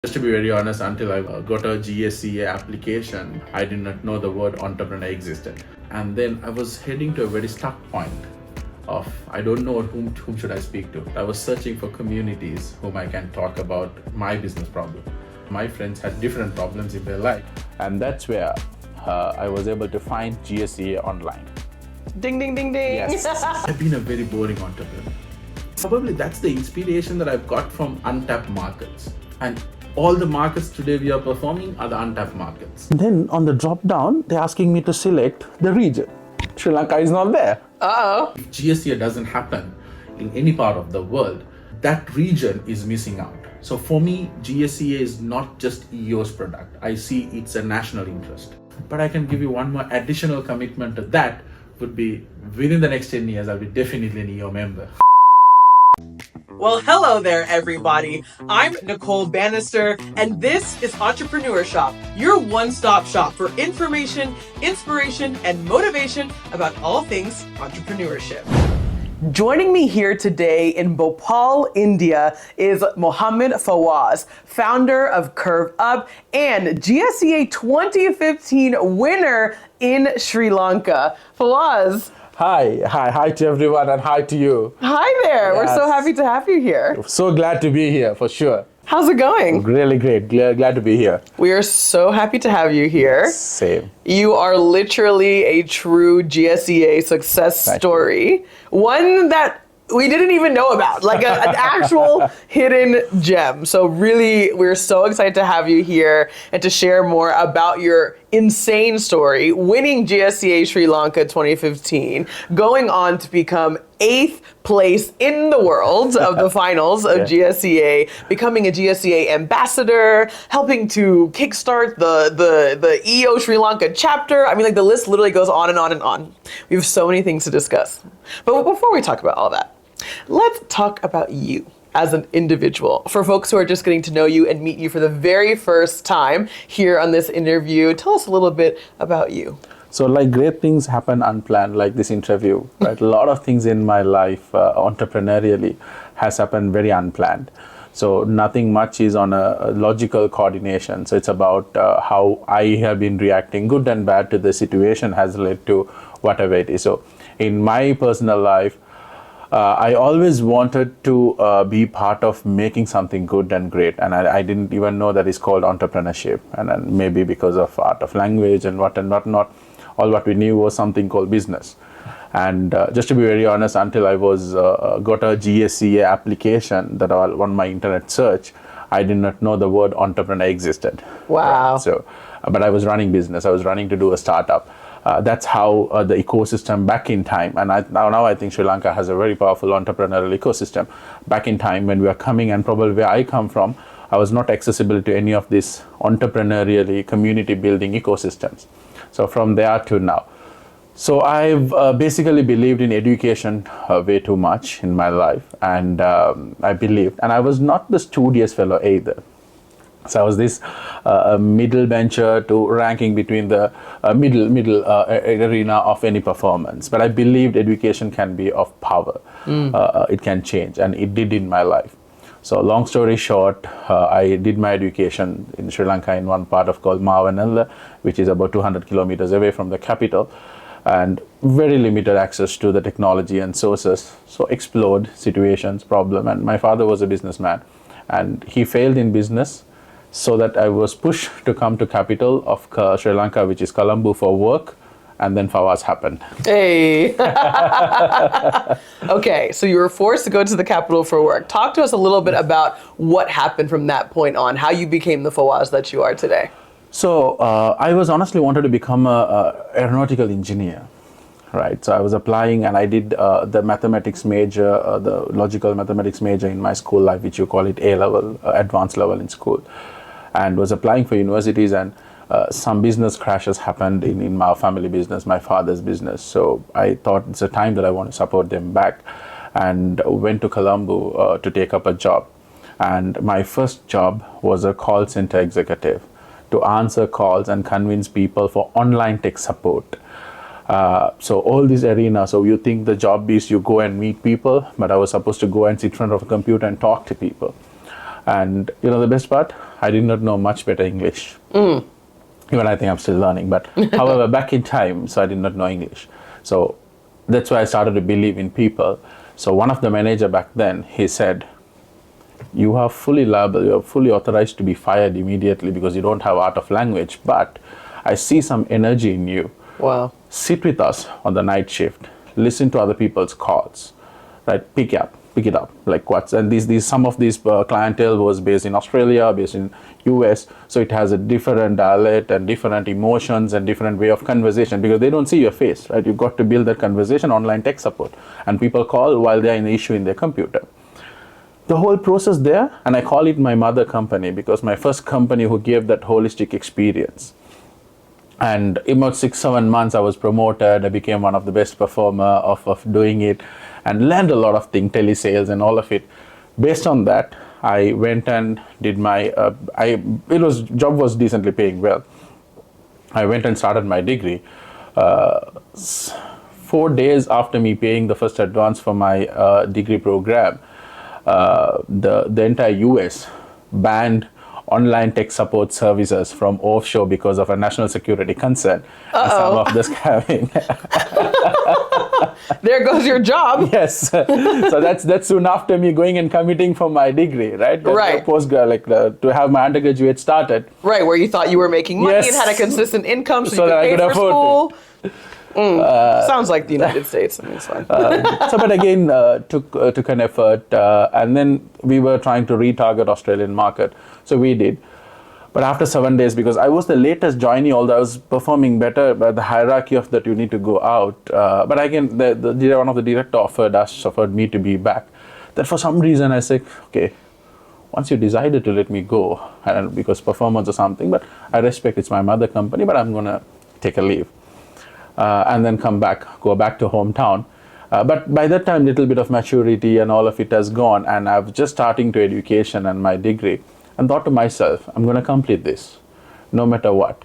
Just to be very honest, until I got a GSEA application, I did not know the word entrepreneur existed. And then I was heading to a very stuck point of, I don't know whom should I speak to. I was searching for communities whom I can talk about my business problem. My friends had different problems in their life. And that's where I was able to find GSEA online. Ding, ding, ding, ding. Yes. I've been a very boring entrepreneur. Probably that's the inspiration that I've got from untapped markets. And all the markets today we are performing are the untapped markets. Then on the drop down, they're asking me to select the region. Sri Lanka is not there. Uh-oh. If GSEA doesn't happen in any part of the world, that region is missing out. So for me, GSEA is not just EO's product. I see it's a national interest. But I can give you one more additional commitment to that would be within the next 10 years, I'll be definitely an EO member. Well, hello there, everybody. I'm Nicole Banister, and this is EntrepreneurShop, your one-stop shop for information, inspiration, and motivation about all things entrepreneurship. Joining me here today in Bhopal, India, is Mohammed Fawaz, founder of CurveUp and GSEA 2015 winner in Sri Lanka. Fawaz. Hi to everyone and hi to you. Hi there. Yes. We're so happy to have you here. So glad to be here, for sure. How's it going? Really great, glad to be here. We are so happy to have you here. Same. You are literally a true GSEA success story. One that we didn't even know about, like an actual hidden gem. So really, we're so excited to have you here and to share more about your insane story, winning GSEA Sri Lanka 2015, going on to become 8th place in the world of the finals of GSEA, becoming a GSEA ambassador, helping to kickstart the EO Sri Lanka chapter. I mean, like the list literally goes on and on and on. We have so many things to discuss. But before we talk about all that, let's talk about you as an individual. For folks who are just getting to know you and meet you for the very first time here on this interview, tell us a little bit about you. So like great things happen unplanned, like this interview, right? A lot of things in my life entrepreneurially has happened very unplanned. So nothing much is on a logical coordination. So it's about how I have been reacting, good and bad, to the situation has led to whatever it is. So in my personal life, I always wanted to be part of making something good and great, and I didn't even know that it's called entrepreneurship. And then maybe because of art of language and what not, all what we knew was something called business. And just to be very honest, until I was got a GSEA application that on my internet search, I did not know the word entrepreneur existed. Wow. Right? So, but I was running business. I was running to do a startup. That's how the ecosystem back in time, and now I think Sri Lanka has a very powerful entrepreneurial ecosystem. Back in time when we were coming, and probably where I come from, I was not accessible to any of these entrepreneurially community building ecosystems. So from there to now. So I've basically believed in education way too much in my life, and I believed, and I was not the studious fellow either. So I was this middle bencher to ranking between the middle arena of any performance. But I believed education can be of power. It can change, and it did in my life. So long story short, I did my education in Sri Lanka in one part of called Mavanella, which is about 200 kilometers away from the capital, and very limited access to the technology and sources. So explored situations, problem, and my father was a businessman, and he failed in business. So that I was pushed to come to capital of Sri Lanka, which is Colombo, for work, and then Fawaz happened. Hey. Okay, so you were forced to go to the capital for work. Talk to us a little bit about what happened from that point on, how you became the Fawaz that you are today. So I was honestly wanted to become a aeronautical engineer, right? So I was applying, and I did the mathematics major, the logical mathematics major in my school life, which you call it A level, advanced level in school, and was applying for universities, and some business crashes happened in my family business, my father's business. So I thought it's a time that I want to support them back, and went to Colombo to take up a job. And my first job was a call center executive to answer calls and convince people for online tech support. So all this arena, so you think the job is you go and meet people, but I was supposed to go and sit in front of a computer and talk to people. And you know the best part, I did not know much better English. Even I think I'm still learning, but however, back in time, so I did not know English. So that's why I started to believe in people. So one of the manager back then, he said, you are fully liable, you are fully authorized to be fired immediately because you don't have art of language, but I see some energy in you. Wow. Sit with us on the night shift, listen to other people's calls, right? Pick it up, like what's, and these some of these clientele was based in Australia, based in US, so it has a different dialect and different emotions and different way of conversation because they don't see your face, right? You've got to build that conversation, online tech support, and people call while they're in the issue in their computer. The whole process there, and I call it my mother company because my first company who gave that holistic experience. And in about 6-7 months, I was promoted. I became one of the best performer of doing it, and learned a lot of things, telesales and all of it. Based on that, I went and did my. Job was decently paying well. I went and started my degree. 4 days after me paying the first advance for my degree program, the entire US banned online tech support services from offshore because of a national security concern and some of the scamming. There goes your job. Yes. So that's soon after me going and committing for my degree, right? Right. To have my undergraduate started. Right, where you thought you were making money Yes. and had a consistent income so So you that I could pay could for afford school. Sounds like the United States. I mean, it's fine. But again, took an effort, and then we were trying to retarget Australian market. So we did. But after 7 days, because I was the latest joinee, although I was performing better, but the hierarchy of that you need to go out. But again, one of the director offered me to be back. That for some reason I said, okay, once you decided to let me go, and because performance or something, but I respect it's my mother company, but I'm gonna take a leave. And then go back to hometown. But by that time, little bit of maturity and all of it has gone, and I've just starting to education and my degree, and thought to myself, I'm going to complete this, no matter what,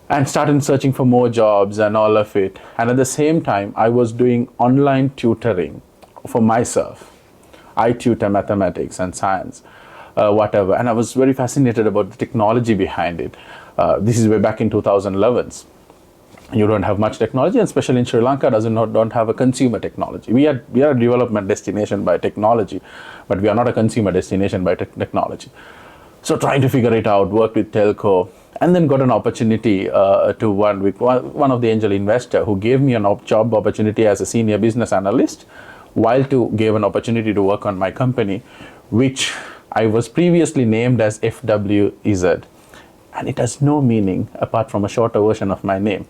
and started searching for more jobs and all of it. And at the same time, I was doing online tutoring for myself. I tutor mathematics and science, whatever, and I was very fascinated about the technology behind it. This is way back in 2011s. You don't have much technology, and especially in Sri Lanka, don't have a consumer technology. We are a development destination by technology, but we are not a consumer destination by technology. So trying to figure it out, worked with telco, and then got an opportunity to one of the angel investor who gave me a job opportunity as a senior business analyst, while gave an opportunity to work on my company, which I was previously named as FWEZ, and it has no meaning apart from a shorter version of my name.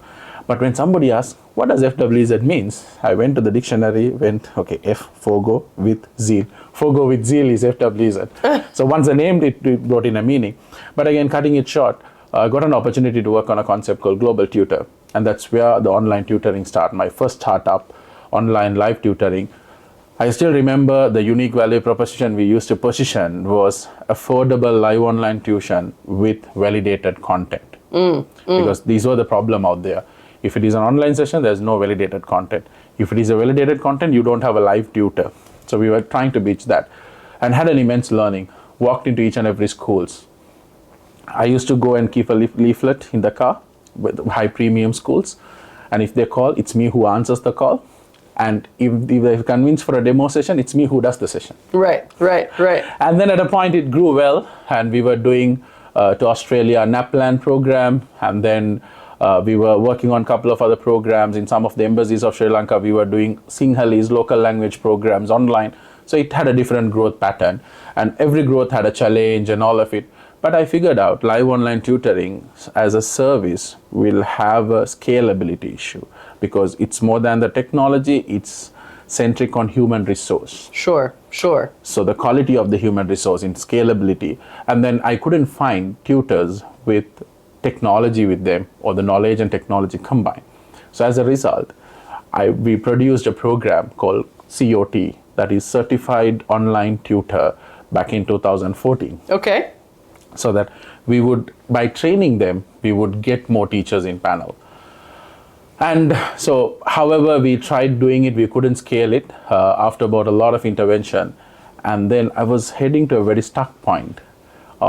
But when somebody asks, what does FWZ means? I went to the dictionary, okay, F, Fogo with zeal. Fogo with zeal is FWZ. So once I named it, it brought in a meaning. But again, cutting it short, I got an opportunity to work on a concept called Global Tutor. And that's where the online tutoring started. My first startup, online live tutoring. I still remember the unique value proposition we used to position was affordable live online tuition with validated content. Because these were the problem out there. If it is an online session, there's no validated content. If it is a validated content, you don't have a live tutor. So we were trying to beach that and had an immense learning. Walked into each and every schools. I used to go and keep a leaflet in the car with high premium schools. And if they call, it's me who answers the call. And if they're convinced for a demo session, it's me who does the session. Right. And then at a point it grew well, and we were doing to Australia a NAPLAN program, and then we were working on a couple of other programs in some of the embassies of Sri Lanka. We were doing Sinhalese local language programs online. So it had a different growth pattern, and every growth had a challenge and all of it. But I figured out live online tutoring as a service will have a scalability issue, because it's more than the technology, it's centric on human resource. Sure. So the quality of the human resource in scalability. And then I couldn't find tutors with technology with them, or the knowledge and technology combined. So as a result, we produced a program called COT, that is Certified Online Tutor, back in 2014. Okay. So that we would, by training them, we would get more teachers in panel. And so, however, we tried doing it, we couldn't scale it after about a lot of intervention. And then I was heading to a very stuck point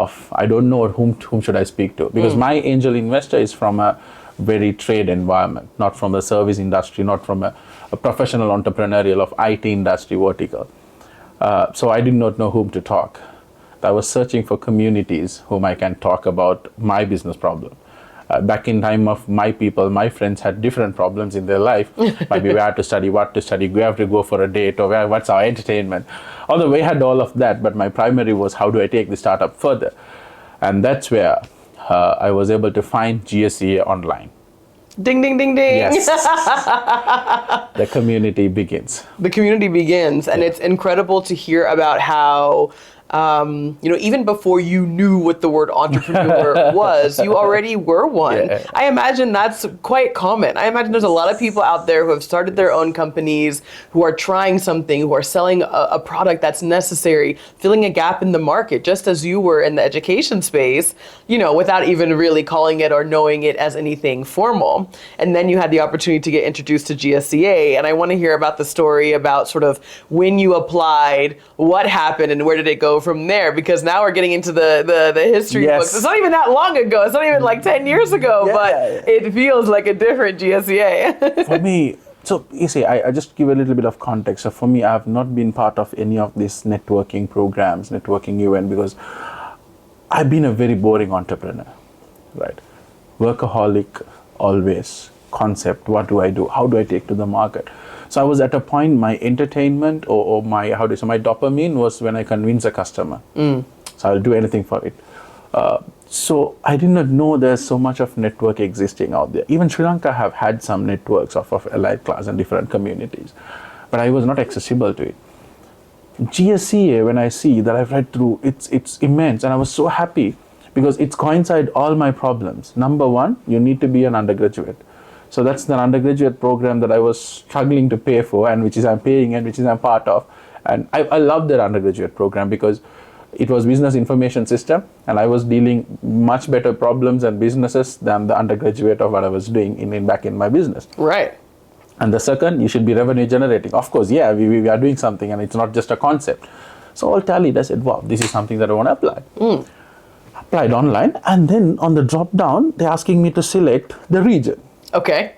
of I don't know whom should I speak to, because my angel investor is from a very trade environment, not from the service industry, not from a professional entrepreneurial of IT industry vertical. So I did not know whom to talk. I was searching for communities whom I can talk about my business problem. Back in time of my people, my friends had different problems in their life. Maybe where to study, what to study, we have to go for a date, or what's our entertainment. Although we had all of that, but my primary was how do I take the startup further? And that's where I was able to find GSEA online. Ding, ding, ding, ding. Yes. The community begins. The community begins, and it's incredible to hear about how even before you knew what the word entrepreneur was, you already were one. Yeah. I imagine that's quite common. I imagine there's a lot of people out there who have started their own companies, who are trying something, who are selling a product that's necessary, filling a gap in the market, just as you were in the education space, without even really calling it or knowing it as anything formal. And then you had the opportunity to get introduced to GSEA. And I want to hear about the story about sort of when you applied, what happened, and where did it go from there, because now we're getting into the history Yes. books. It's not even that long ago. It's not even like 10 years ago, but it feels like a different GSEA. For me, so you see, I just give a little bit of context. So for me, I have not been part of any of these networking programs, networking event, because I've been a very boring entrepreneur, right? Workaholic, always. Concept, what do I do? How do I take to the market? So I was at a point, my entertainment or my my dopamine was when I convince a customer. So I'll do anything for it. So I did not know there's so much of network existing out there. Even Sri Lanka have had some networks of elite class and different communities, but I was not accessible to it. GSEA, when I see that I've read through, it's immense, and I was so happy because it's coincide all my problems. Number one, you need to be an undergraduate. So that's the undergraduate program that I was struggling to pay for, and which is I'm paying and which is I'm part of. And I love that undergraduate program because it was business information system, and I was dealing much better problems and businesses than the undergraduate of what I was doing back in my business. Right. And the second, you should be revenue generating. Of course, we are doing something, and it's not just a concept. So all tallied, I said, wow, this is something that I want to apply. Applied online, and then on the drop down, they're asking me to select the region. Okay.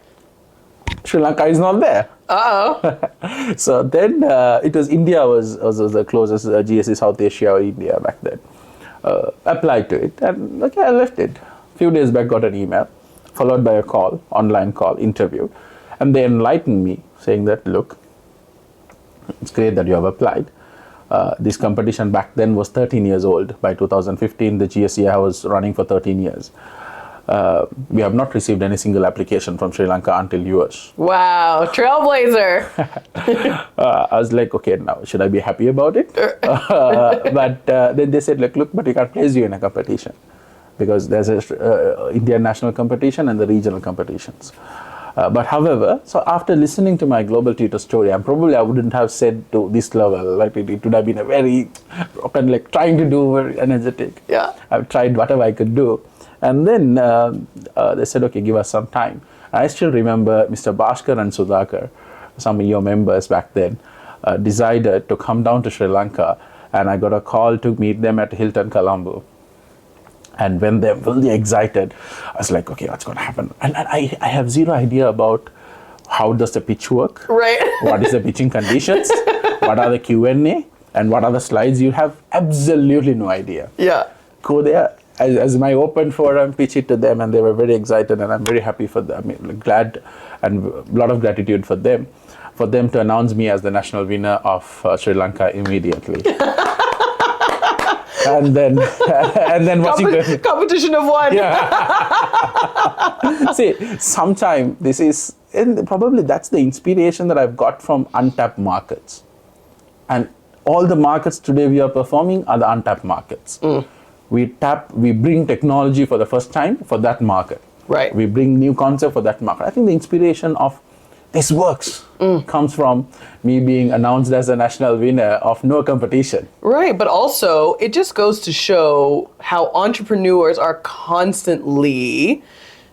Sri Lanka is not there. Uh-oh. So then it was India was the closest GSE South Asia or India back then. Applied to it, and okay, I left it. Few days back, got an email, followed by a call, online call, interview, and they enlightened me, saying that, look, it's great that you have applied. This competition back then was 13 years old. By 2015, the GSEA was running for 13 years. We have not received any single application from Sri Lanka until yours. Wow, trailblazer. I was like, okay, now should I be happy about it? But then they said, look, but we can't place you in a competition because there's a Indian national competition and the regional competitions. But however, so after listening to my global tutor story, I wouldn't have said to this level, like it would have been a very open, like trying to do very energetic. Yeah. I've tried whatever I could do. And then they said, okay, give us some time. I still remember Mr. Bhaskar and Sudhakar, some of your members back then, decided to come down to Sri Lanka, and I got a call to meet them at Hilton Colombo. And when they're really excited, I was like, okay, what's going to happen? And I have zero idea about how does the pitch work? Right. What is the pitching conditions? What are the Q&A? And what are the slides? You have absolutely no idea. Yeah. Go there. As my open forum, pitch it to them, and they were very excited, and I'm very happy for them. I mean, glad and a lot of gratitude for them to announce me as the national winner of Sri Lanka immediately. and then competition of one. Yeah. See, sometime this is, and probably that's the inspiration that I've got from untapped markets, and all the markets today we are performing are the untapped markets. We bring technology for the first time for that market. Right. We bring new concept for that market. I think the inspiration of this works comes from me being announced as a national winner of no competition. Right, but also it just goes to show how entrepreneurs are constantly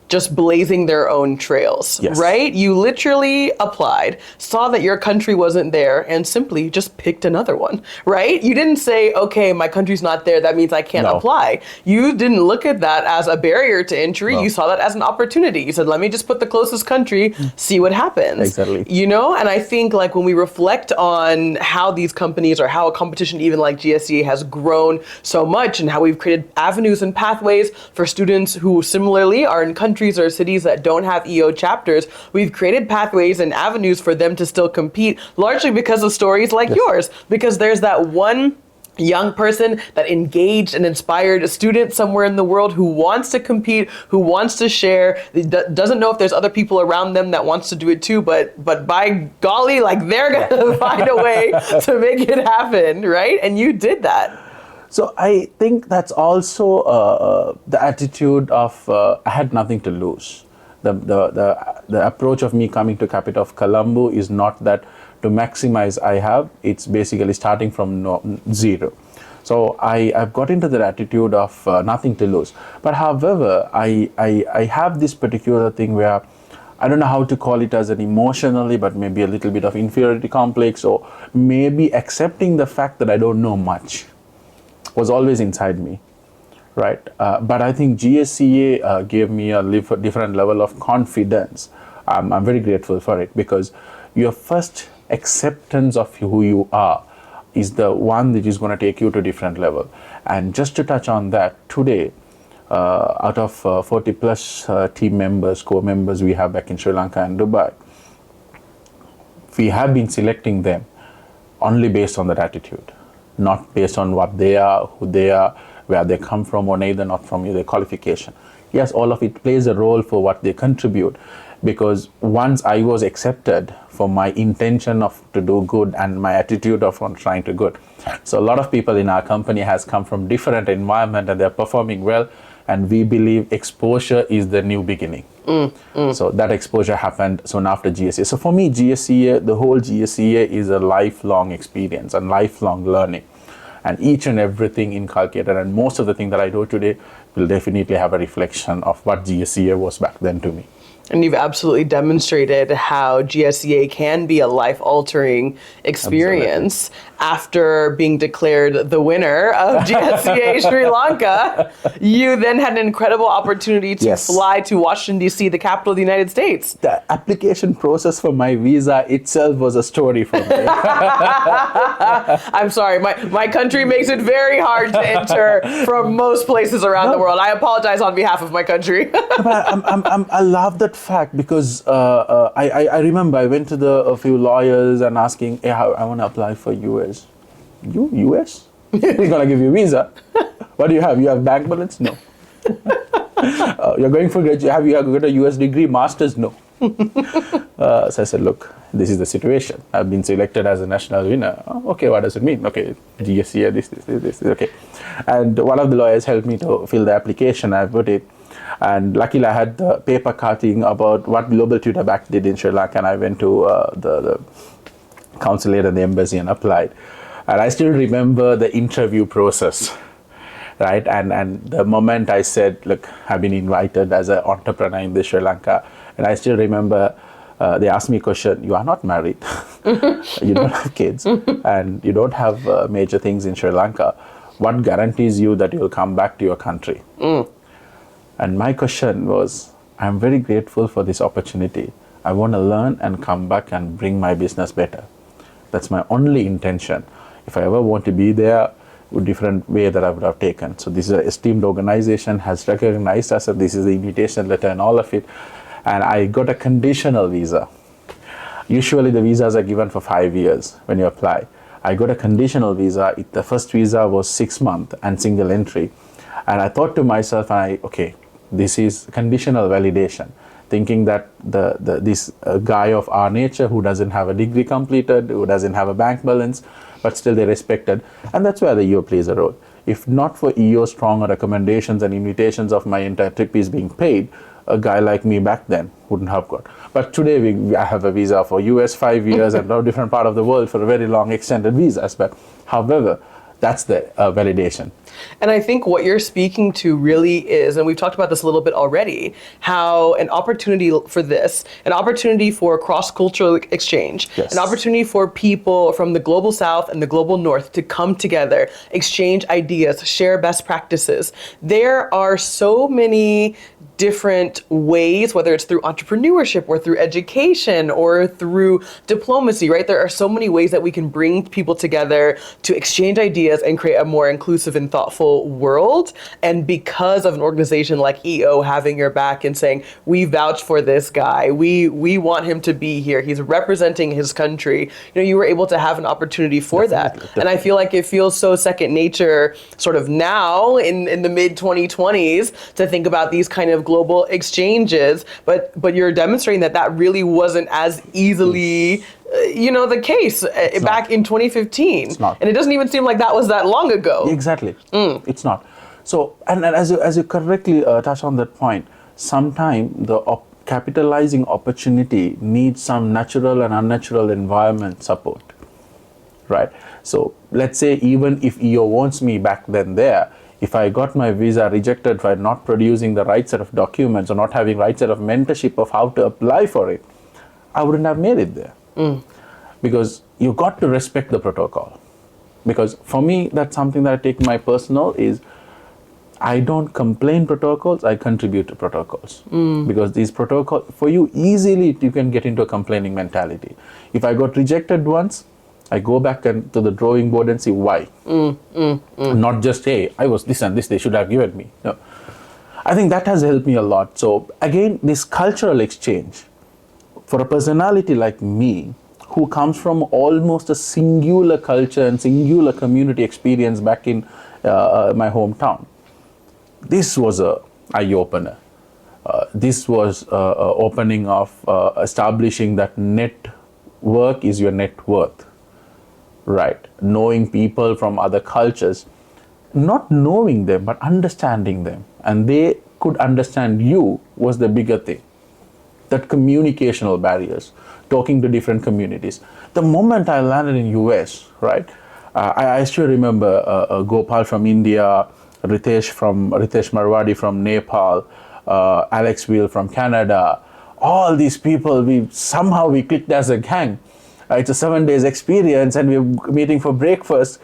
just blazing their own trails, Yes. right? You literally applied, saw that your country wasn't there, and simply just picked another one, right? You didn't say, okay, my country's not there, that means I can't No. apply. You didn't look at that as a barrier to entry. No. You saw that as an opportunity. You said, let me just put the closest country, see what happens. Exactly. You know, and I think like when we reflect on how these companies or how a competition even like GSEA has grown so much and how we've created avenues and pathways for students who similarly are in countries or cities that don't have EO chapters, we've created pathways and avenues for them to still compete, largely because of stories like yours, because there's that one young person that engaged and inspired a student somewhere in the world who wants to compete, who wants to share, doesn't know if there's other people around them that wants to do it too, but by golly, like they're gonna find a way to make it happen, right? And you did that. So I think that's also the attitude of I had nothing to lose. The approach of me coming to capital of Colombo is not that to maximize I have. It's basically starting from zero. So I've got into that attitude of nothing to lose. But however, I have this particular thing where I don't know how to call it as an emotionally, but maybe a little bit of inferiority complex, or maybe accepting the fact that I don't know much was always inside me, right? But I think GSEA gave me a different level of confidence. I'm very grateful for it, because your first acceptance of who you are is the one that is going to take you to a different level. And just to touch on that, today, out of 40 plus team members, core members we have back in Sri Lanka and Dubai, we have been selecting them only based on that attitude, not based on what they are, who they are, where they come from, or neither not from their qualification. Yes, all of it plays a role for what they contribute, because once I was accepted for my intention of to do good and my attitude of on trying to good. So a lot of people in our company has come from different environment and they're performing well, and we believe exposure is the new beginning. So that exposure happened soon after GSEA. So for me, GSEA, the whole GSEA is a lifelong experience and lifelong learning, and each and everything inculcated, and most of the thing that I do today will definitely have a reflection of what GSEA was back then to me. And you've absolutely demonstrated how GSEA can be a life-altering experience. After being declared the winner of GSEA Sri Lanka, you then had an incredible opportunity to fly to Washington, D.C., the capital of the United States. The application process for my visa itself was a story for me. I'm sorry, my country makes it very hard to enter from most places around the world. I apologize on behalf of my country. But I love that fact, because I remember I went to a few lawyers and asking, hey, I want to apply for US. US? He's going to give you a visa. What do you have? You have bank balance? No. You're going for graduate. Have you got a US degree? Masters? No. So I said, look, this is the situation. I've been selected as a national winner. Oh, okay, what does it mean? Okay, GSEA, this, okay. And one of the lawyers helped me to fill the application. I put it. And luckily I had the paper cutting about what Global Tutor Back did in Sri Lanka, and I went to the consulate and the embassy and applied. And I still remember the interview process, right? And the moment I said, look, I've been invited as an entrepreneur in Sri Lanka, and I still remember they asked me a question, you are not married, you don't have kids, and you don't have major things in Sri Lanka. What guarantees you that you'll come back to your country? And my question was, I'm very grateful for this opportunity. I want to learn and come back and bring my business better. That's my only intention. If I ever want to be there, a different way that I would have taken. So this is an esteemed organization, has recognized us, and this is the invitation letter and all of it. And I got a conditional visa. Usually the visas are given for 5 years when you apply. I got a conditional visa. The first visa was 6 months and single entry. And I thought to myself, okay, this is conditional validation, thinking that this guy of our nature who doesn't have a degree completed, who doesn't have a bank balance, but still they're respected. And that's where the EO plays a role. If not for EO strong recommendations and invitations of my entire trip is being paid, a guy like me back then wouldn't have got. But today I have a visa for US 5 years and a different part of the world for a very long extended visas. But however, That's the validation. And I think what you're speaking to really is, and we've talked about this a little bit already, how an opportunity for this, an opportunity for cross-cultural exchange, Yes. an opportunity for people from the global south and the global north to come together, exchange ideas, share best practices. There are so many different ways, whether it's through entrepreneurship or through education or through diplomacy, right? There are so many ways that we can bring people together to exchange ideas and create a more inclusive and thoughtful world. And because of an organization like EO having your back and saying, we vouch for this guy, we want him to be here, he's representing his country, you were able to have an opportunity for that. And I feel like it feels so second nature sort of now in the mid 2020s to think about these kind of global exchanges, but you're demonstrating that really wasn't as easily the case back in 2015. It's not. And it doesn't even seem like that was that long ago. Exactly. It's not. So, and as you correctly touch on that point, sometimes the capitalizing opportunity needs some natural and unnatural environment support, right? So let's say even if EO wants me back then there, if I got my visa rejected for not producing the right set of documents or not having right set of mentorship of how to apply for it, I wouldn't have made it there. Because you got to respect the protocol. Because for me, that's something that I take my personal is I don't complain protocols, I contribute to protocols. Because these protocols, for you, easily you can get into a complaining mentality. If I got rejected once, I go back to the drawing board and see why. Not just, hey, I was this and this, they should have given me. No. I think that has helped me a lot. So again, this cultural exchange, for a personality like me, who comes from almost a singular culture and singular community experience back in my hometown, this was a eye-opener. This was opening of establishing that network is your net worth. Right, knowing people from other cultures, not knowing them, but understanding them. And they could understand you was the bigger thing. That communicational barriers, talking to different communities. The moment I landed in US, right, I still remember Gopal from India, Ritesh Marwadi from Nepal, Alex Wheel from Canada, all these people, we clicked as a gang. It's a 7 days experience and we're meeting for breakfast,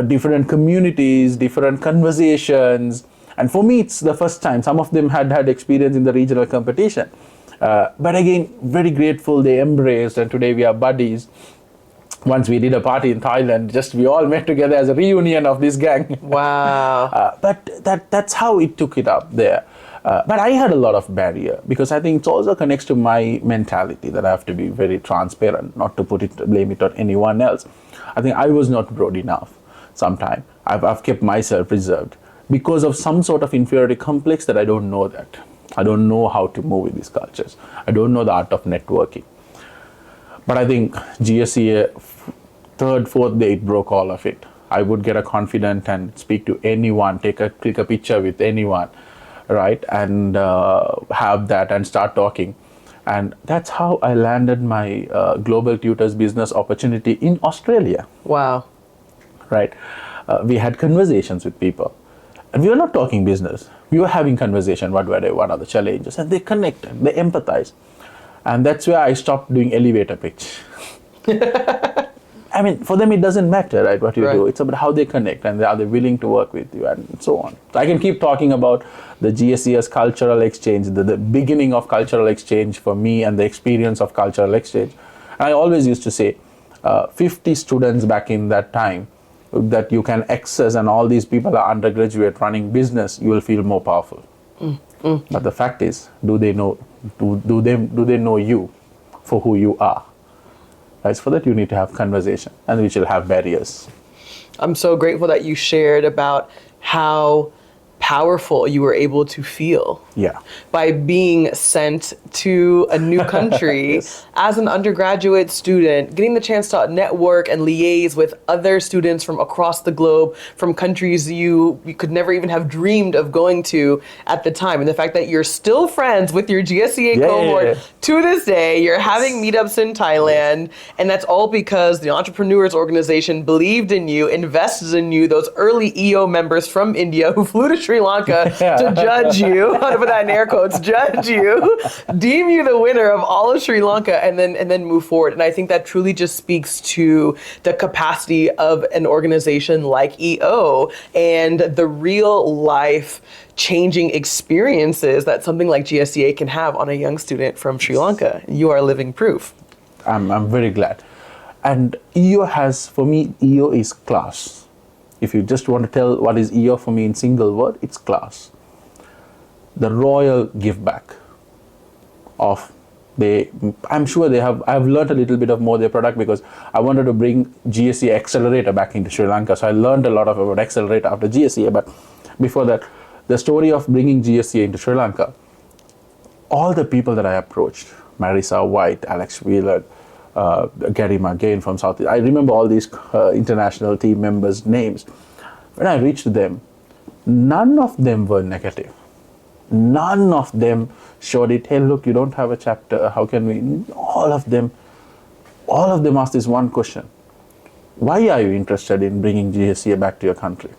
different communities, different conversations. And for me, it's the first time. Some of them had experience in the regional competition. But again, very grateful they embraced, and today we are buddies. Once we did a party in Thailand, we all met together as a reunion of this gang. Wow. But that's how it took it up there. But I had a lot of barrier because I think it also connects to my mentality that I have to be very transparent, not to blame it on anyone else. I think I was not broad enough sometimes. I've kept myself reserved because of some sort of inferiority complex that I don't know that. I don't know how to move with these cultures. I don't know the art of networking. But I think GSEA, third, fourth day, it broke all of it. I would get a confident and speak to anyone, click a picture with anyone, right? And have that and start talking. And that's how I landed my Global Tutors business opportunity in Australia. Wow. Right? We had conversations with people. And we were not talking business. We were having conversation, what are the challenges? And they connected, they empathize. And that's where I stopped doing elevator pitch. I mean, for them, it doesn't matter, right, what you do. It's about how they connect and are they willing to work with you and so on. So I can keep talking about the GSEA's cultural exchange, the beginning of cultural exchange for me and the experience of cultural exchange. And I always used to say, 50 students back in that time that you can access and all these people are undergraduate running business, you will feel more powerful. But the fact is, do they know you for who you are? Right? For that, you need to have conversation, and which will have barriers. I'm so grateful that you shared about how powerful you were able to feel Yeah. by being sent to a new country Yes. as an undergraduate student, getting the chance to network and liaise with other students from across the globe, from countries you could never even have dreamed of going to at the time. And the fact that you're still friends with your GSEA cohort to this day, you're having meetups in Thailand, and that's all because the Entrepreneurs Organization believed in you, invested in you, those early EO members from India who flew to Sri Lanka to judge you, I'm gonna put that in air quotes, judge you, deem you the winner of all of Sri Lanka, and then move forward. And I think that truly just speaks to the capacity of an organization like EO and the real life changing experiences that something like GSEA can have on a young student from Sri Lanka. You are living proof. I'm very glad. And EO has, for me, EO is class. If you just want to tell what is EO for me in single word, it's class. The royal give back of I'm sure I've learned a little bit of more their product because I wanted to bring GSEA Accelerator back into Sri Lanka. So I learned a lot about Accelerator after GSEA. But before that, the story of bringing GSEA into Sri Lanka, all the people that I approached, Marisa White, Alex Wheeler, Garima Gain from South. I remember all these international team members' names. When I reached them, none of them were negative. None of them showed it, hey, look, you don't have a chapter, how can we? All of them asked this one question. Why are you interested in bringing GSEA back to your country?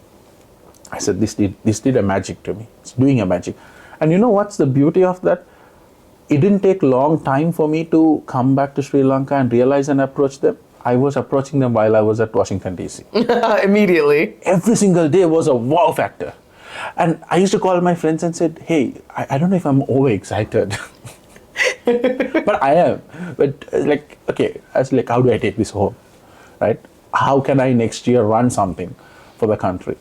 I said, this did a magic to me. It's doing a magic. And you know what's the beauty of that? It didn't take long time for me to come back to Sri Lanka and realize and approach them. I was approaching them while I was at Washington, D.C. Immediately. Every single day was a wow factor. And I used to call my friends and said, hey, I don't know if I'm overexcited. But I am. But okay, I was like, how do I take this home? Right? How can I next year run something for the country?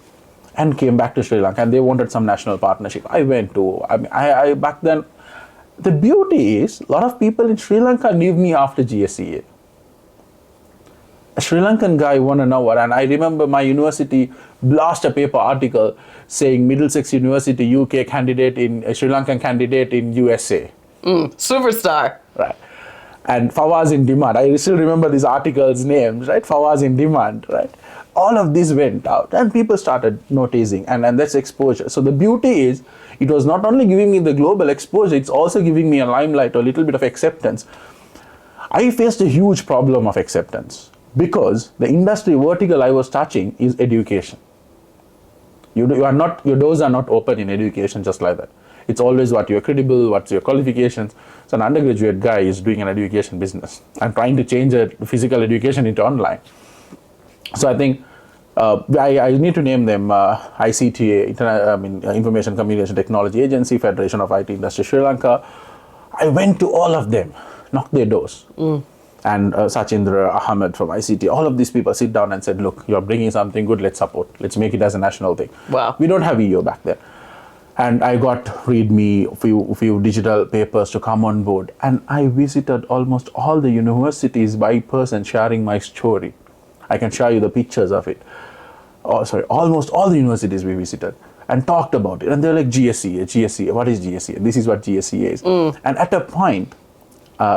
And came back to Sri Lanka and they wanted some national partnership. I went to, I back then, the beauty is, a lot of people in Sri Lanka knew me after GSEA. A Sri Lankan guy won an award, and I remember my university blast a paper article saying Middlesex University UK candidate in Sri Lankan candidate in USA. Superstar. Right. And Fawaz in demand. I still remember these articles' names, right? Fawaz in demand, right? All of this went out and people started noticing, and that's exposure. So the beauty is, it was not only giving me the global exposure, it's also giving me a limelight, a little bit of acceptance. I faced a huge problem of acceptance because the industry vertical I was touching is education. Your doors are not open in education just like that. It's always what you're credible, what's your qualifications. So an undergraduate guy is doing an education business and trying to change a physical education into online. So I think I need to name them ICTA, Information Communication Technology Agency, Federation of IT Industry Sri Lanka. I went to all of them, knocked their doors. And Sachindra, Ahmed from ICT, all of these people sit down and said, look, you're bringing something good, let's support. Let's make it as a national thing. Wow. We don't have EO back then. And I got README, few digital papers to come on board. And I visited almost all the universities by person sharing my story. I can show you the pictures of it. Almost all the universities we visited and talked about it. And they're like, GSEA, what is GSEA? This is what GSEA is. And at a point,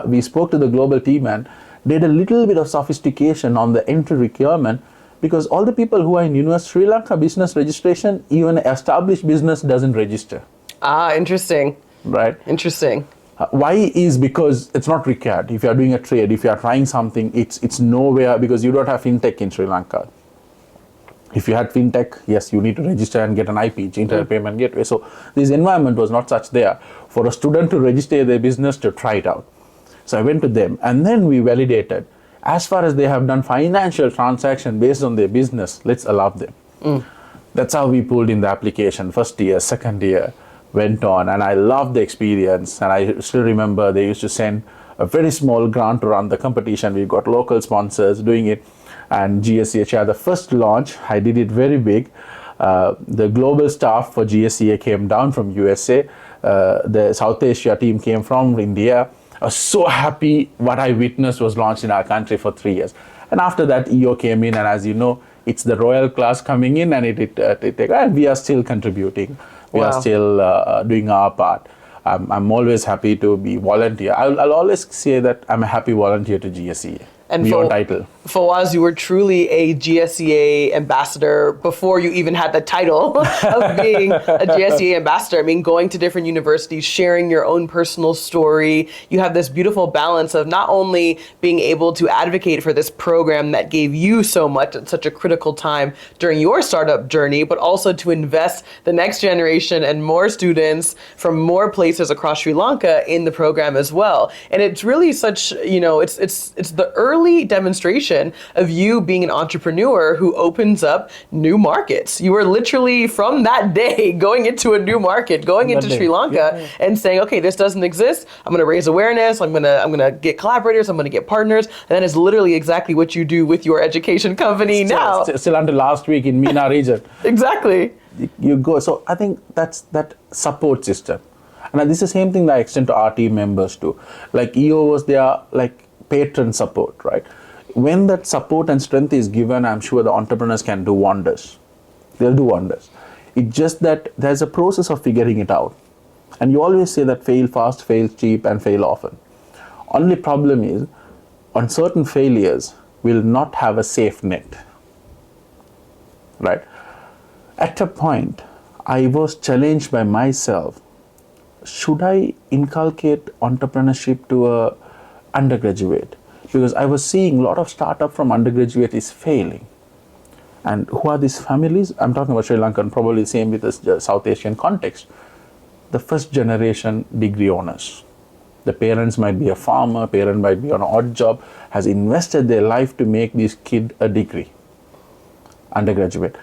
we spoke to the global team and did a little bit of sophistication on the entry requirement, because all the people who are in Sri Lanka business registration, even established business doesn't register. Interesting. Right? Interesting. Why is because it's not required. If you are doing a trade, if you are trying something, it's nowhere, because you don't have fintech in Sri Lanka. If you had fintech, yes, you need to register and get an IP, Internet Payment Gateway. So this environment was not such there for a student to register their business to try it out. So I went to them and then we validated. As far as they have done financial transaction based on their business, let's allow them. That's how we pulled in the application. First year, second year, went on, and I loved the experience. And I still remember they used to send a very small grant to run the competition. We got local sponsors doing it. And GSEA, the first launch, I did it very big. The global staff for GSEA came down from USA. The South Asia team came from India. I was so happy what I witnessed was launched in our country for 3 years. And after that, EO came in, and as you know, it's the royal class coming in, and and we are still contributing We are Wow. still doing our part. I'm always happy to be volunteer. I'll always say that I'm a happy volunteer to GSEA. And Beyond title. Fawaz, you were truly a GSEA ambassador before you even had the title of being a GSEA ambassador. I mean, going to different universities, sharing your own personal story. You have this beautiful balance of not only being able to advocate for this program that gave you so much at such a critical time during your startup journey, but also to invest the next generation and more students from more places across Sri Lanka in the program as well. And it's really such, it's the early demonstration of you being an entrepreneur who opens up new markets. You were literally from that day going into a new market, going into Sri Lanka and saying, okay, this doesn't exist. I'm going to raise awareness. I'm going to get collaborators. I'm going to get partners. And that is literally exactly what you do with your education company now. Still until last week in MENA region. Exactly. You go. So I think that's that support system. And this is the same thing that I extend to our team members too. Like EO was there, like patron support, right? When that support and strength is given, I'm sure the entrepreneurs can do wonders. They'll do wonders. It's just that there's a process of figuring it out. And you always say that fail fast, fail cheap, and fail often. Only problem is, on certain failures, we'll not have a safe net, right? At a point, I was challenged by myself. Should I inculcate entrepreneurship to a undergraduate? Because I was seeing a lot of startup from undergraduate is failing. And who are these families? I'm talking about Sri Lanka, and probably the same with the South Asian context. The first generation degree owners. The parents might be a farmer, parent might be on an odd job, has invested their life to make this kid a degree, undergraduate.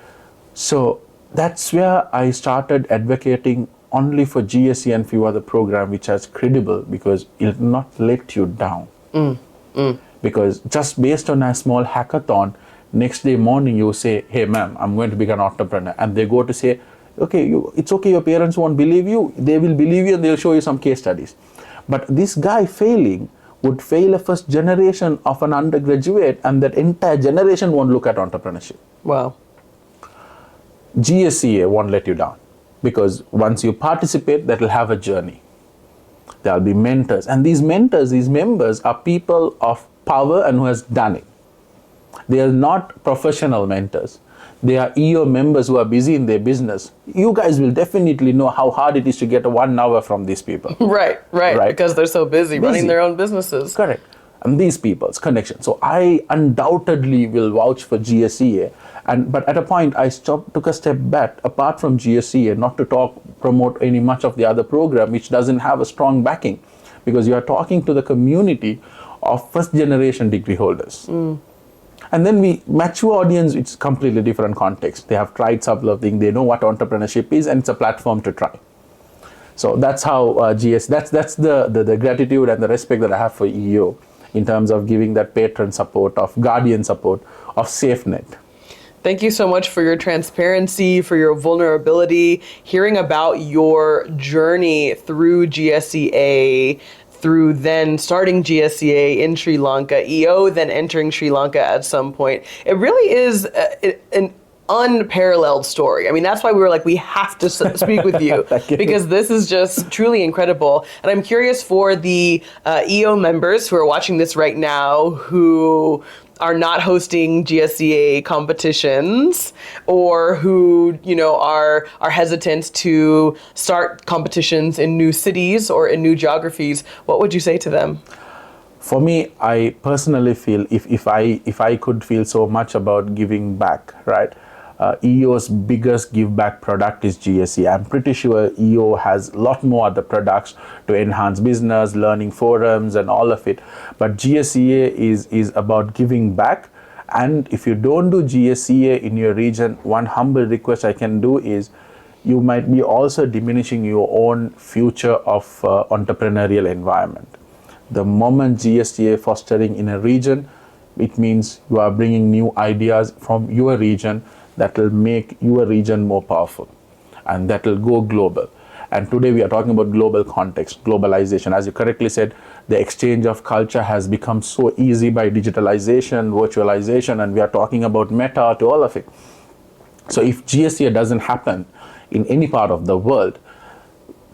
So that's where I started advocating only for GSE and few other program which is credible, because it will not let you down. Because just based on a small hackathon, next day morning you say, hey ma'am, I'm going to become an entrepreneur. And they go to say, okay, it's okay, your parents won't believe you. They will believe you and they'll show you some case studies. But this guy failing would fail a first generation of an undergraduate, and that entire generation won't look at entrepreneurship. Wow. GSEA won't let you down, because once you participate, that will have a journey. There will be mentors, and these mentors, these members are people of power and who has done it. They are not professional mentors. They are EO members who are busy in their business. You guys will definitely know how hard it is to get 1 hour from these people. Right, because they're so busy running their own businesses. Correct. And these people's connection. So I undoubtedly will vouch for GSEA. But at a point, I took a step back, apart from GSEA, not to promote any much of the other program, which doesn't have a strong backing, because you are talking to the community of first generation degree holders. And then we mature audience, it's completely different context. They have tried several things, they know what entrepreneurship is, and it's a platform to try. So that's how that's the gratitude and the respect that I have for EO in terms of giving that patron support, of guardian support, of safe net. Thank you so much for your transparency, for your vulnerability, hearing about your journey through GSEA, through then starting GSEA in Sri Lanka, EO then entering Sri Lanka at some point. It really is an unparalleled story. I mean, that's why we were like, we have to speak with you, because this is just truly incredible. And I'm curious for the EO members who are watching this right now, who are not hosting GSEA competitions, or who are hesitant to start competitions in new cities or in new geographies. What would you say to them? For me, I personally feel if I could feel so much about giving back, right? EO's biggest give back product is GSEA. I'm pretty sure EO has a lot more other products to enhance business, learning forums, and all of it. But GSEA is about giving back. And if you don't do GSEA in your region, one humble request I can do is, you might be also diminishing your own future of entrepreneurial environment. The moment GSEA fostering in a region, it means you are bringing new ideas from your region that will make your region more powerful, and that will go global. And today we are talking about global context, globalization. As you correctly said, the exchange of culture has become so easy by digitalization, virtualization, and we are talking about meta to all of it. So if GSEA doesn't happen, in any part of the world,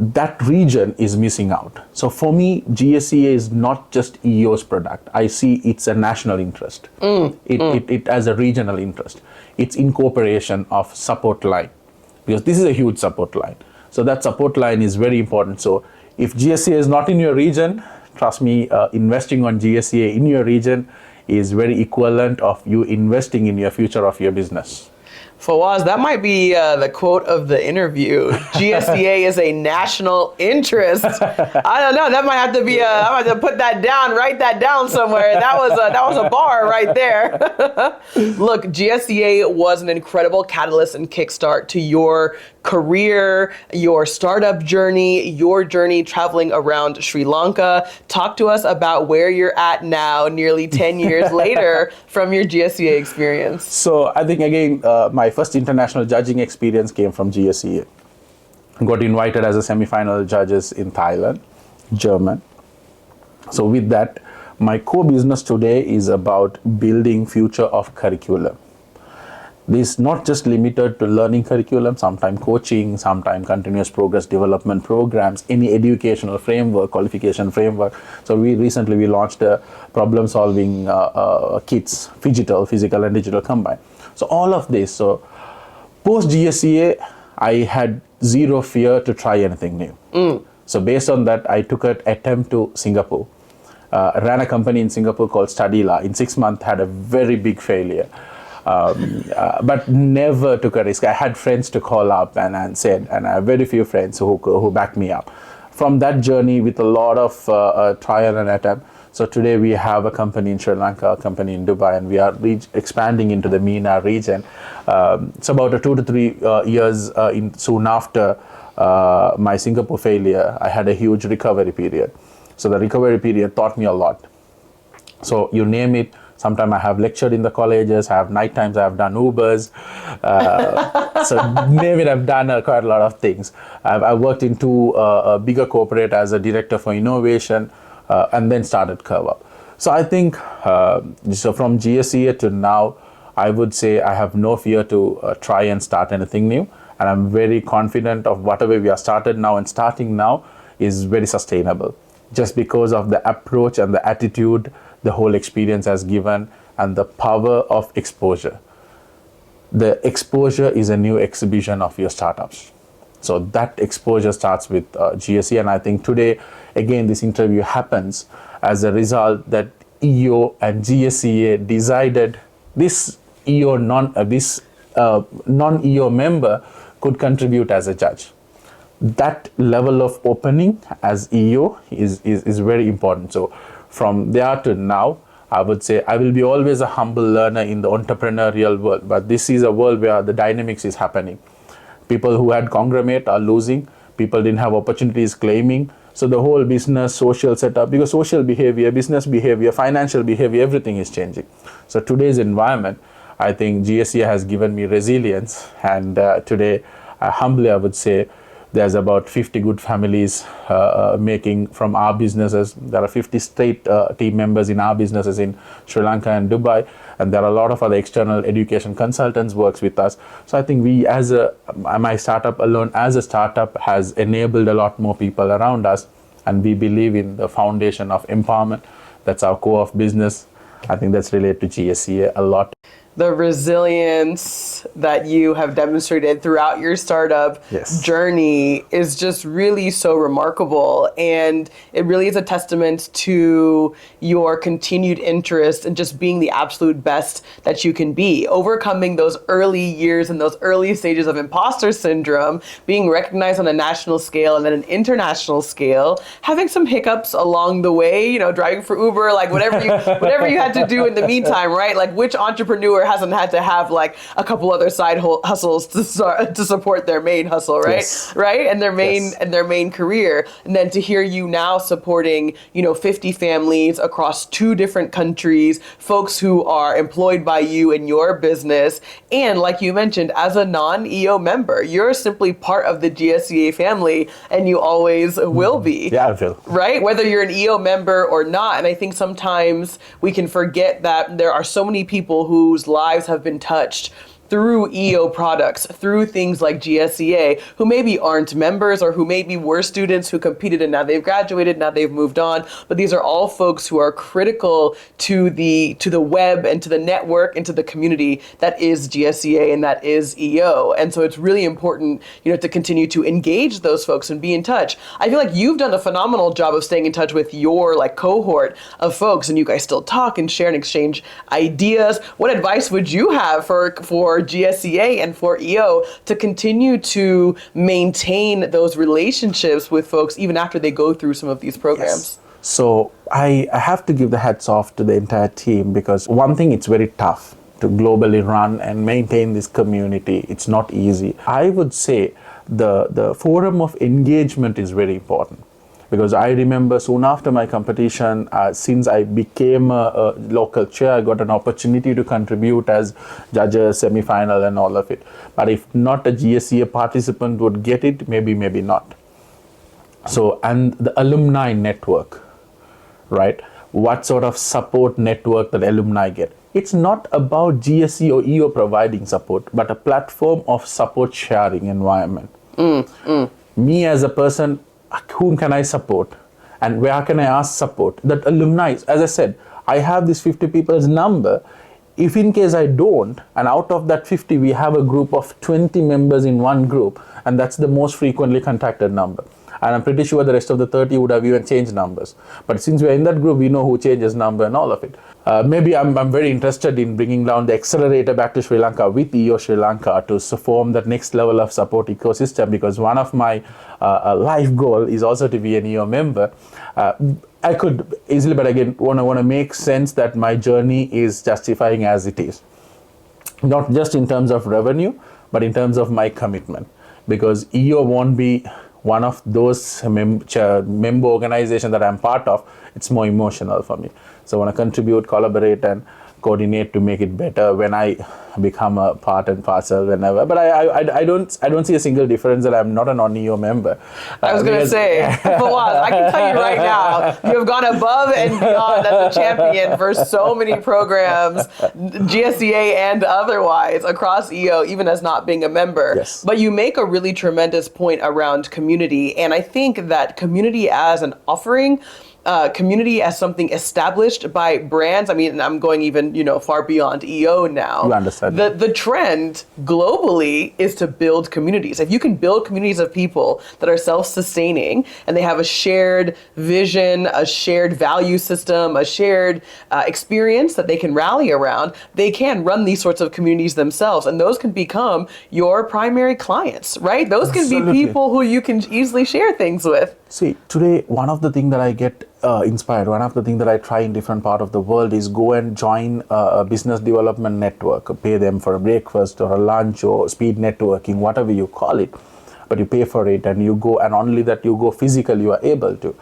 that region is missing out. So for me, GSEA is not just EO's product. I see it's a national interest. It as a regional interest. It's incorporation of support line, because this is a huge support line. So that support line is very important. So if GSEA is not in your region, trust me, investing on GSEA in your region is very equivalent of you investing in your future of your business. Fawaz, that might be the quote of the interview. GSEA is a national interest. I don't know. That might have to be. I might have to put that down. Write that down somewhere. That was a bar right there. Look, GSEA was an incredible catalyst and kickstart to your career, your startup journey, your journey traveling around Sri Lanka. Talk to us about where you're at now, nearly 10 years later, from your GSEA experience. So I think, again, my first international judging experience came from GSEA. Got invited as a semi-final judges in Thailand, German. So with that, my core business today is about building future of curriculum. This is not just limited to learning curriculum, sometimes coaching, sometimes continuous progress development programs, any educational framework, qualification framework. So we recently launched a problem solving kits, physical and digital combined. So all of this. So post GSEA, I had zero fear to try anything new. So based on that, I took an attempt to Singapore. Ran a company in Singapore called Studila. In 6 months, had a very big failure. But never took a risk. I had friends to call up and said, and I have very few friends who backed me up. From that journey, with a lot of trial and attempt, so today we have a company in Sri Lanka, a company in Dubai, and we are expanding into the MENA region. It's about a 2 to 3 years soon after my Singapore failure, I had a huge recovery period. So the recovery period taught me a lot. So you name it. Sometimes I have lectured in the colleges, I have night times, I have done Ubers. So name it, I've done quite a lot of things. I worked in two bigger corporate as a director for innovation, and then started CurveUp. So I think, so from GSEA to now, I would say I have no fear to try and start anything new. And I'm very confident of whatever we are started now and starting now is very sustainable. Just because of the approach and the attitude the whole experience has given, and the power of exposure. The exposure is a new exhibition of your startups. So that exposure starts with GSEA, and I think today, again, this interview happens as a result that EO and GSEA decided this non-EO member could contribute as a judge. That level of opening as EO is very important. So from there to now, I would say I will be always a humble learner in the entrepreneurial world, but this is a world where the dynamics is happening. People who had conglomerate are losing, people didn't have opportunities claiming. So the whole business, social setup, because social behavior, business behavior, financial behavior, everything is changing. So today's environment, I think GSEA has given me resilience, and today, humbly I would say, there's about 50 good families making from our businesses. There are 50 state team members in our businesses in Sri Lanka and Dubai, and there are a lot of other external education consultants works with us. So I think we, as my startup alone as a startup, has enabled a lot more people around us, and we believe in the foundation of empowerment. That's our core of business. I think that's related to GSEA a lot. The resilience that you have demonstrated throughout your startup journey is just really so remarkable. And it really is a testament to your continued interest in just being the absolute best that you can be. Overcoming those early years and those early stages of imposter syndrome, being recognized on a national scale and then an international scale, having some hiccups along the way, you know, driving for Uber, like whatever you had to do in the meantime, right? Like, which entrepreneur hasn't had to have like a couple other side hustles to support their main hustle, right? Yes. Right? And their main career. And then to hear you now supporting, 50 families across 2 different countries, folks who are employed by you in your business. And like you mentioned, as a non-EO member, you're simply part of the GSEA family, and you always will be. Yeah, I feel. Right? Whether you're an EO member or not. And I think sometimes we can forget that there are so many people whose lives have been touched through EO products, through things like GSEA, who maybe aren't members or who maybe were students who competed and now they've graduated, now they've moved on. But these are all folks who are critical to the web and to the network and to the community that is GSEA and that is EO. And so it's really important, to continue to engage those folks and be in touch. I feel like you've done a phenomenal job of staying in touch with your cohort of folks, and you guys still talk and share and exchange ideas. What advice would you have for GSEA and for EO to continue to maintain those relationships with folks even after they go through some of these programs? Yes. So I have to give the hats off to the entire team, because one thing, it's very tough to globally run and maintain this community. It's not easy. I would say the forum of engagement is very important, because I remember soon after my competition, since I became a local chair, I got an opportunity to contribute as judges, semi-final and all of it. But if not a GSEA participant would get it, maybe not. So, and the alumni network, right? What sort of support network that alumni get? It's not about GSE or EO providing support, but a platform of support sharing environment. Me as a person, whom can I support? And where can I ask support? That alumni, as I said, I have this 50 people's number. If in case I don't, and out of that 50, we have a group of 20 members in one group, and that's the most frequently contacted number. And I'm pretty sure the rest of the 30 would have even changed numbers. But since we're in that group, we know who changes number and all of it. Maybe I'm very interested in bringing down the accelerator back to Sri Lanka with EO Sri Lanka to form that next level of support ecosystem, because one of my life goal is also to be an EO member. I could easily, but again, want to make sense that my journey is justifying as it is. Not just in terms of revenue, but in terms of my commitment. Because EO won't be one of those member organizations that I'm part of. It's more emotional for me. So I want to contribute, collaborate, and coordinate to make it better when I become a part and parcel whenever. But I don't see a single difference that I'm not a non-EO member. I was going to say, Fawaz, I can tell you right now, you have gone above and beyond as a champion for so many programs, GSEA and otherwise, across EO, even as not being a member. Yes. But you make a really tremendous point around community, and I think that community as an offering, community as something established by brands. I mean, I'm going even, far beyond EO now. You understand. The trend globally is to build communities. If you can build communities of people that are self-sustaining and they have a shared vision, a shared value system, a shared experience that they can rally around, they can run these sorts of communities themselves. And those can become your primary clients, right? Those can Absolutely. be people who you can easily share things with. See, today, one of the things that I get inspired, one of the things that I try in different part of the world is go and join a business development network, pay them for a breakfast or a lunch or speed networking, whatever you call it, but you pay for it and you go, and only that you go physically, you are able to.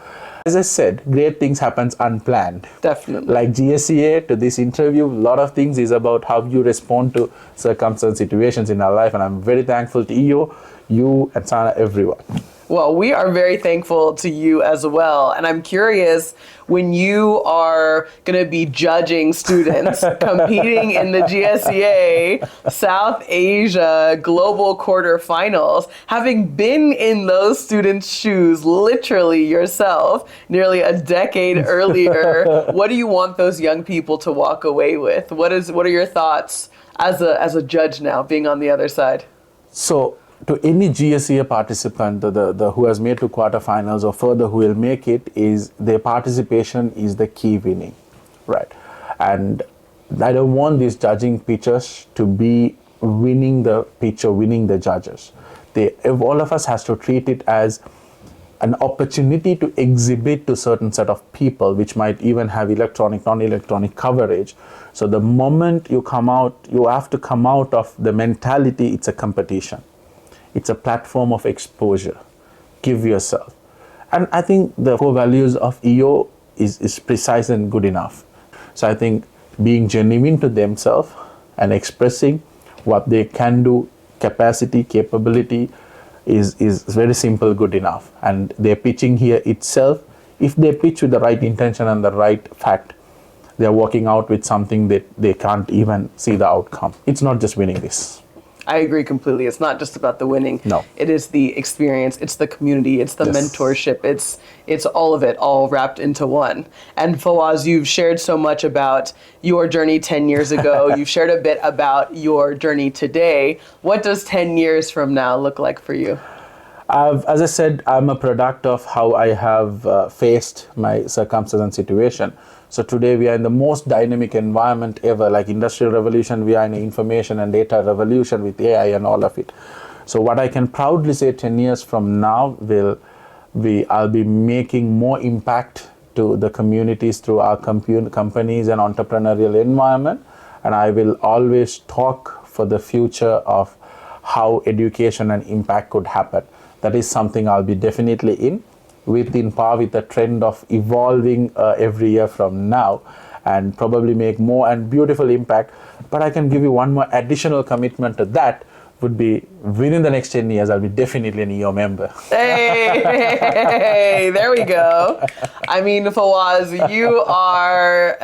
As I said, great things happens unplanned. Definitely. Like GSEA to this interview, a lot of things is about how you respond to circumstances, situations in our life, and I'm very thankful to EO, you and Sana, everyone. Well, we are very thankful to you as well. And I'm curious, when you are going to be judging students competing in the GSEA South Asia Global Quarterfinals, having been in those students' shoes literally yourself nearly a decade earlier, what do you want those young people to walk away with? What are your thoughts as a judge now, being on the other side? So, to any GSEA participant the who has made to quarterfinals or further who will make it, is their participation is the key winning, right? And I don't want these judging pitchers to be winning the pitch or winning the judges. All of us has to treat it as an opportunity to exhibit to certain set of people, which might even have electronic, non-electronic coverage. So the moment you come out, you have to come out of the mentality it's a competition. It's a platform of exposure. Give yourself. And I think the core values of EO is precise and good enough. So I think being genuine to themselves and expressing what they can do, capacity, capability, is very simple, good enough. And their pitching here itself, if they pitch with the right intention and the right fact, they're walking out with something that they can't even see the outcome. It's not just winning this. I agree completely. It's not just about the winning. No. It is the experience. It's the community. It's the Yes. mentorship. It's all of it, all wrapped into one. And Fawaz, you've shared so much about your journey 10 years ago. You've shared a bit about your journey today. What does 10 years from now look like for you? As I said, I'm a product of how I have faced my circumstance and situation. So today we are in the most dynamic environment ever, like industrial revolution. We are in an information and data revolution with AI and all of it. So what I can proudly say 10 years from now I'll be making more impact to the communities through our companies and entrepreneurial environment. And I will always talk for the future of how education and impact could happen. That is something I'll be definitely in par with the trend of evolving every year from now, and probably make more and beautiful impact. But I can give you one more additional commitment to that would be within the next 10 years, I'll be definitely an EO member. Hey, there we go. I mean, Fawaz, you are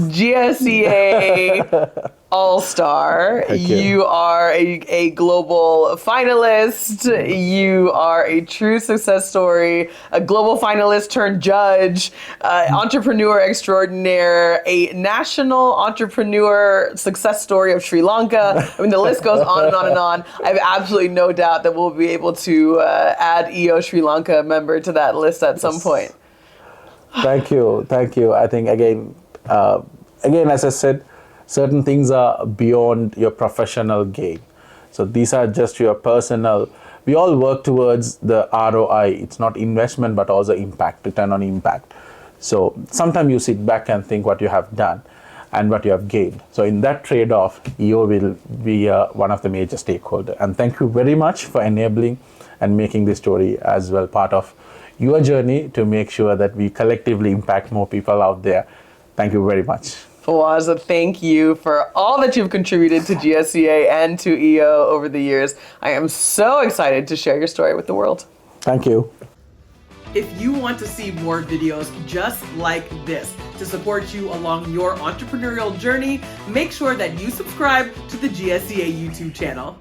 GSEA All-Star. You are a global finalist. You are a true success story, a global finalist turned judge, entrepreneur extraordinaire, a national entrepreneur success story of Sri Lanka. I mean, the list goes on and on and on. I have absolutely no doubt that we'll be able to add EO Sri Lanka member to that list at some point. Thank you. I think again, as I said, certain things are beyond your professional gain. So these are just your personal. We all work towards the ROI. It's not investment, but also impact, return on impact. So sometimes you sit back and think what you have done and what you have gained. So in that trade-off, EO will be one of the major stakeholders. And thank you very much for enabling and making this story as well part of your journey to make sure that we collectively impact more people out there. Thank you very much. Fawaz, thank you for all that you've contributed to GSEA and to EO over the years. I am so excited to share your story with the world. Thank you. If you want to see more videos just like this to support you along your entrepreneurial journey, make sure that you subscribe to the GSEA YouTube channel.